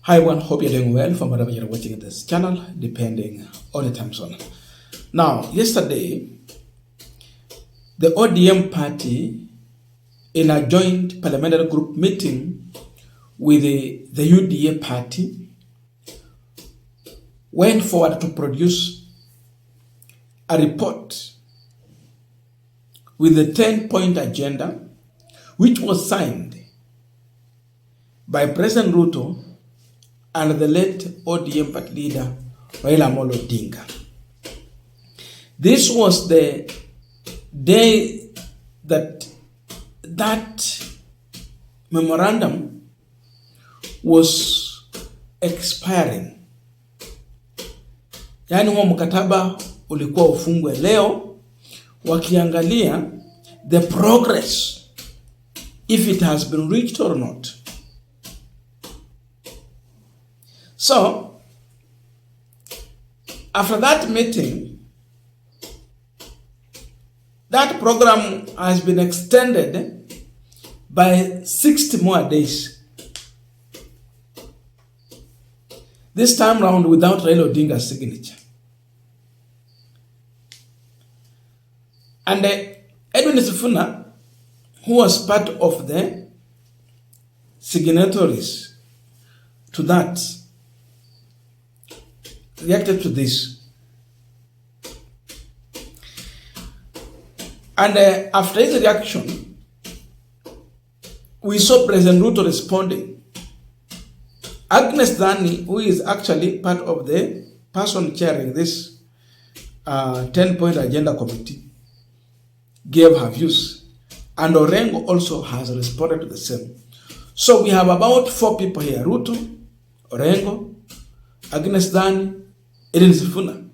Hi everyone, hope you're doing well from wherever you're watching this channel, depending on the time zone. Now, yesterday, the ODM party, in a joint parliamentary group meeting with the UDA party, went forward to produce a report with the 10-point agenda, which was signed by President Ruto and the late ODM party leader Raila Amolo Odinga. This was the day that memorandum was expiring. Yaani huo mkataba ulikuwa ufungwe leo, wakiangalia the progress, if it has been reached or not. So, after that meeting, that program has been extended by 60 more days. This time round without Raila Odinga's signature. And Edwin Sifuna, who was part of the signatories to that, reacted to this. And after his reaction, we saw President Ruto responding. Agnes Zani, who is actually part of the person chairing this 10-point agenda committee, gave her views. And Orengo also has responded to the same. So we have about 4 people here: Ruto, Orengo, Agnes Zani, Edwin Sifuna,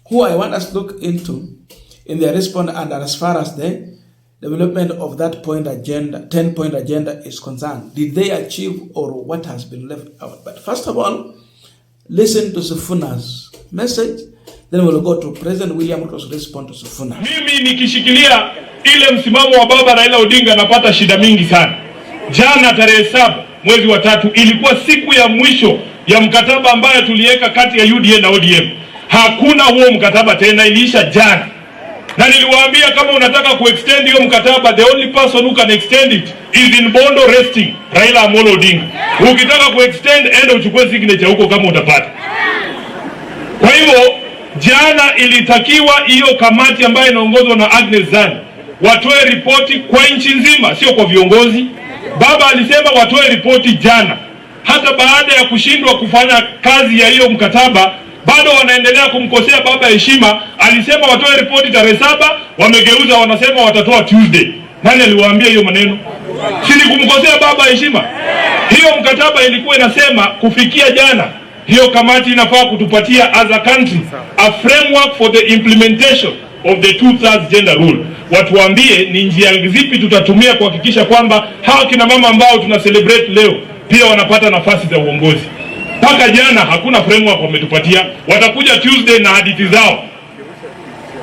who I want us to look into in their response, and as far as the development of that 10-point agenda is concerned. Did they achieve, or what has been left out? But first of all, listen to Sifuna's message, then we'll go to President William Ruto's response to Sifuna. Mimi nikishikilia ile msimamo wa baba Raila Odinga napata shida mingi sana. Jana tarehe 7 mwezi wa 3 ilikuwa siku ya mwisho ya mkataba ambayo tuliweka kati ya UDA na ODM. Hakuna huo mkataba tena, iliisha jana. Na niliwaambia kama unataka kuextend hiyo mkataba, the only person who can extend it is in Bondo resting Raila Amolo Odinga. Ukitaka kuextend, enda uchukue signature huko kama utapata. Kwa hivyo jana ilitakiwa hiyo kamati ambayo inaongozwa na Agnes Zani watoe ripoti kwa nchi nzima, sio kwa viongozi. Baba alisema watoe ripoti jana. Hata baada ya kushindwa kufanya kazi ya hiyo mkataba, bado wanaendelea kumkosea baba heshima. Alisema watoe ripoti tarehe 7, wamegeuza wanasema watatoa Tuesday. Nani aliwaambia hiyo maneno? Si ni kumkosea baba heshima? Hiyo mkataba ilikuwa inasema kufikia jana, hiyo kamati inafaa kutupatia as a country a framework for the implementation of the 2/3 gender rule. Watuambie ni njia zipi tutatumia kuhakikisha kwamba hao kina mama ambao tuna celebrate leo pia wanapata nafasi za uongozi. Paka jana hakuna framework wametupatia. Watakuja Tuesday na hadithi zao.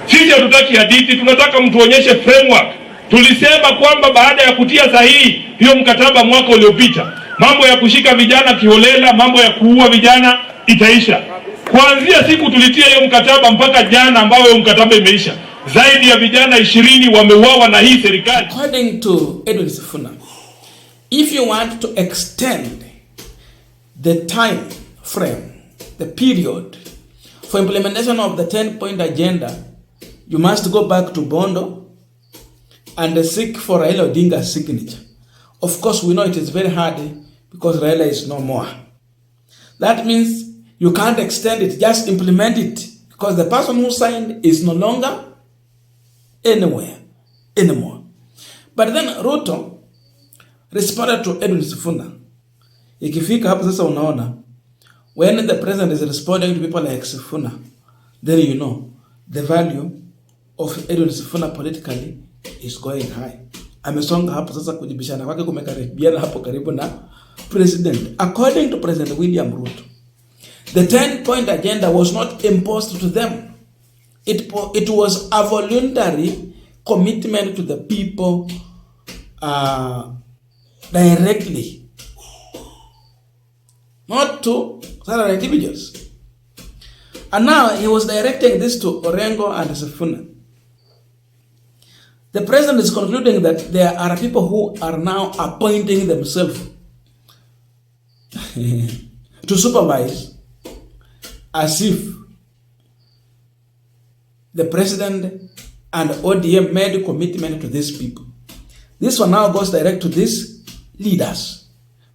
Sisi hatutaki hadithi, tunataka mtuonyeshe framework. Tulisema kwamba baada ya kutia sahihi hiyo mkataba mwaka uliopita, mambo ya kushika vijana kiholela, mambo ya kuua vijana itaisha. Kuanzia siku tulitia hiyo mkataba mpaka jana ambao hiyo mkataba imeisha, zaidi ya vijana 20 wameuawa na hii serikali. According to Edwin Sifuna, if you want to extend the time frame, the period for implementation of the 10-point agenda, you must go back to Bondo and seek for Raila Odinga's signature. Of course, we know it is very hard because Raila is no more. That means you can't extend it, just implement it, because the person who signed is no longer anywhere anymore. But then Ruto responded to Edwin Sifuna. Ikifika hapo sasa unaona, when the president is responding to people like Sifuna, then you know the value of Edwin Sifuna politically is going high. Amesonga hapo sasa, kujibishana kwake kumekaribiana hapo karibu na president. According to President William Ruto, the 10-point agenda was not imposed to them. It was a voluntary commitment to the people directly not to salary individuals. And now he was directing this to Orengo and Sifuna. The president is concluding that there are people who are now appointing themselves to supervise, as if the president and ODM made a commitment to these people. This one now goes direct to these leaders.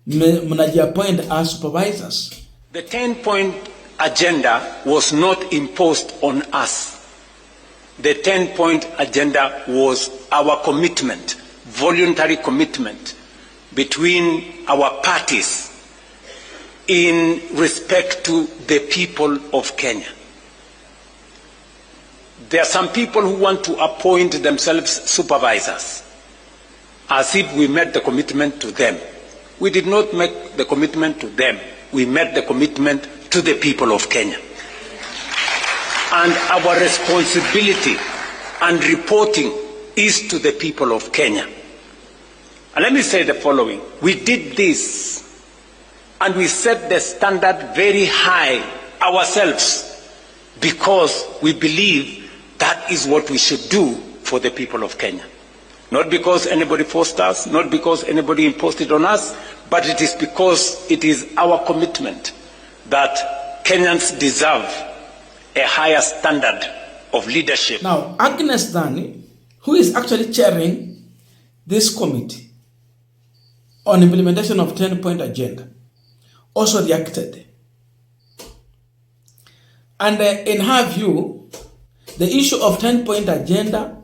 Mnajiappoint as supervisors. The 10-point agenda was not imposed on us. The 10-point agenda was our commitment, voluntary commitment between our parties in respect to the people of Kenya. There are some people who want to appoint themselves supervisors, as if we made the commitment to them. We did not make the commitment to them. We made the commitment to the people of Kenya. And our responsibility and reporting is to the people of Kenya. And let me say the following. We did this and we set the standard very high ourselves because we believe that is what we should do for the people of Kenya. Not because anybody forced us, not because anybody imposed it on us, but it is because it is our commitment that Kenyans deserve a higher standard of leadership. Now, Agnes Zani, who is actually chairing this committee on implementation of 10-point agenda, also reacted. And in her view, the issue of 10-point agenda,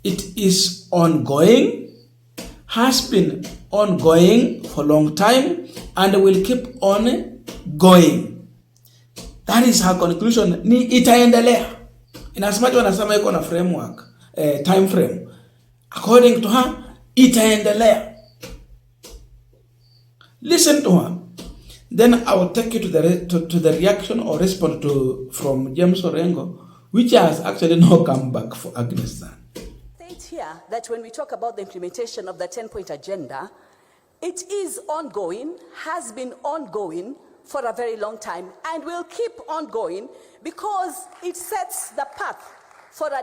it is ongoing, has been ongoing for a long time, and will keep on going. That is her conclusion. Ni itaendelea. Inasemaje wanasema iko na framework, time frame. According to her, itaendelea. Listen to her. Then I will take you to the reaction or response from James Orengo, which has actually no comeback for Agnes Zani. State here that when we talk about the implementation of the 10-point agenda, it is ongoing, has been ongoing for a very long time, and will keep on going because it sets the path for a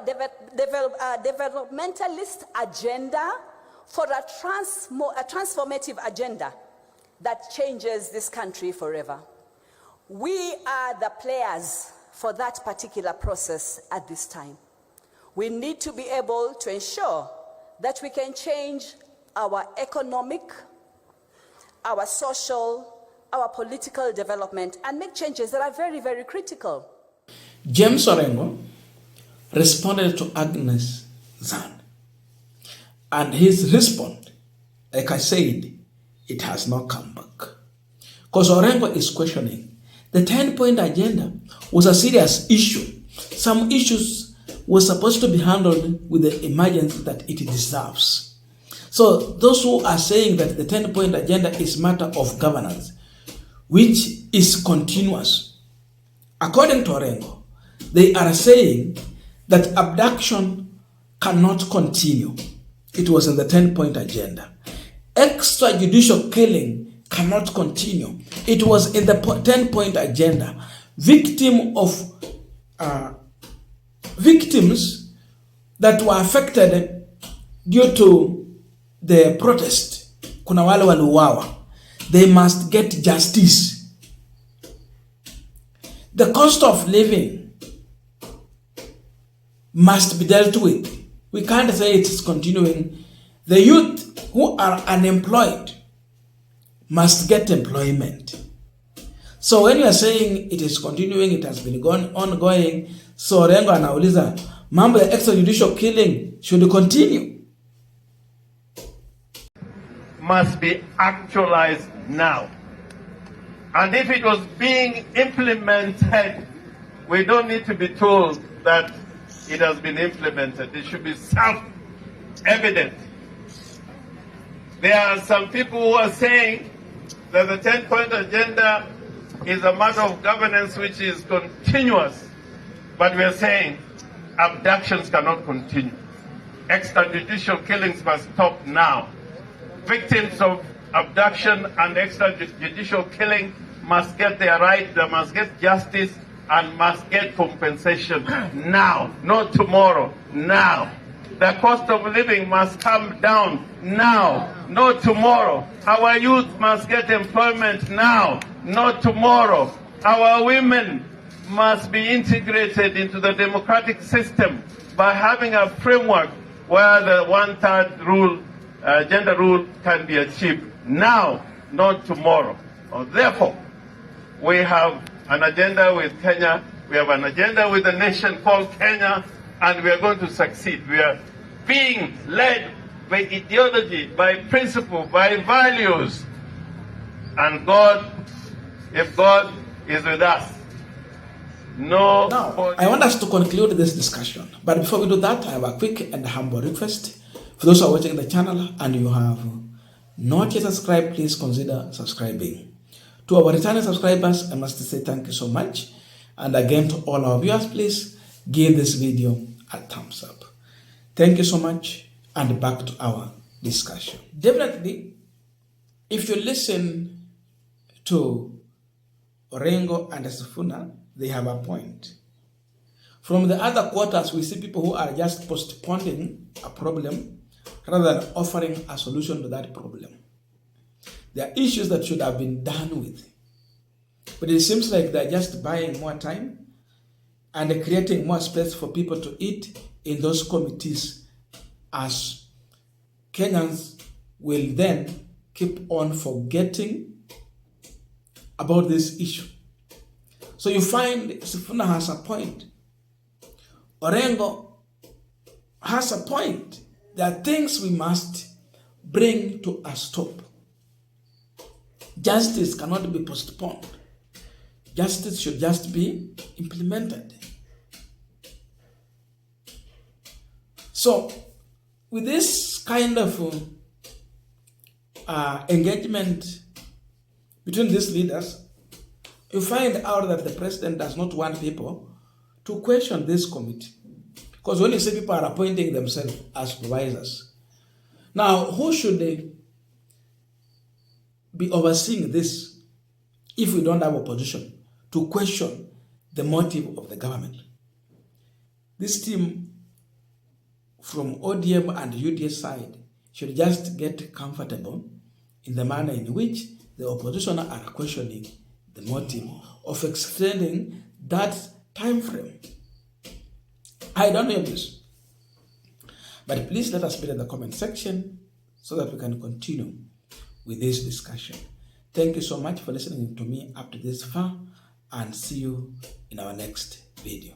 developmentalist agenda, for a transformative agenda that changes this country forever. We are the players for that particular process at this time. We need to be able to ensure that we can change our economic, our social, our political development and make changes that are very, very critical. James Orengo responded to Agnes Zani. And his response, like I said, it has not come back. Because Orengo is questioning. The 10-point agenda was a serious issue. Some issues were supposed to be handled with the emergency that it deserves. So those who are saying that the 10-point agenda is matter of governance, which is continuous, according to Orengo, they are saying that abduction cannot continue. It was in the 10-point agenda. Extrajudicial killing cannot continue. It was in the 10-point agenda. Victims that were affected due to the protest, kuna wale waliuawa, they must get justice. The cost of living must be dealt with. We can't say it is continuing. The youth who are unemployed must get employment. So when you are saying it is continuing, it has been ongoing, so Orengo anauliza, mambo ya extrajudicial killing should continue. Must be actualized now. And if it was being implemented, we don't need to be told that it has been implemented. It should be self-evident. There are some people who are saying that the 10-point agenda is a matter of governance which is continuous. But we are saying abductions cannot continue. Extrajudicial killings must stop now. Victims of abduction and extrajudicial killing must get their right, they must get justice, and must get compensation now, not tomorrow, now. The cost of living must come down now, not tomorrow. Our youth must get employment now, not tomorrow. Our women must be integrated into the democratic system by having a framework where the one-third rule, gender rule can be achieved now, not tomorrow. Therefore, we have an agenda with Kenya, we have an agenda with a nation called Kenya, and we are going to succeed. We are being led by ideology, by principle, by values. And God, if God is with us, no. Now, I want us to conclude this discussion. But before we do that, I have a quick and humble request. For those who are watching the channel and you have not yet subscribed, please consider subscribing. To our returning subscribers, I must say thank you so much. And again, to all our viewers, please give this video a thumbs up. Thank you so much, and back to our discussion. Definitely, if you listen to Orengo and Sifuna, they have a point. From the other quarters, we see people who are just postponing a problem rather than offering a solution to that problem. There are issues that should have been done with. But it seems like they're just buying more time and creating more space for people to eat in those committees, as Kenyans will then keep on forgetting about this issue. So you find Sifuna has a point. Orengo has a point. There are things we must bring to a stop. Justice cannot be postponed. Justice should just be implemented. So, with this kind of engagement between these leaders, you find out that the president does not want people to question this committee. Because when you say people are appointing themselves as supervisors, now who should they be overseeing this if we don't have opposition to question the motive of the government? This team from ODM and UDA side should just get comfortable in the manner in which the opposition are questioning the motive of extending that time frame. I don't know this, but please let us put in the comment section so that we can continue with this discussion. Thank you so much for listening to me up to this far, and see you in our next video.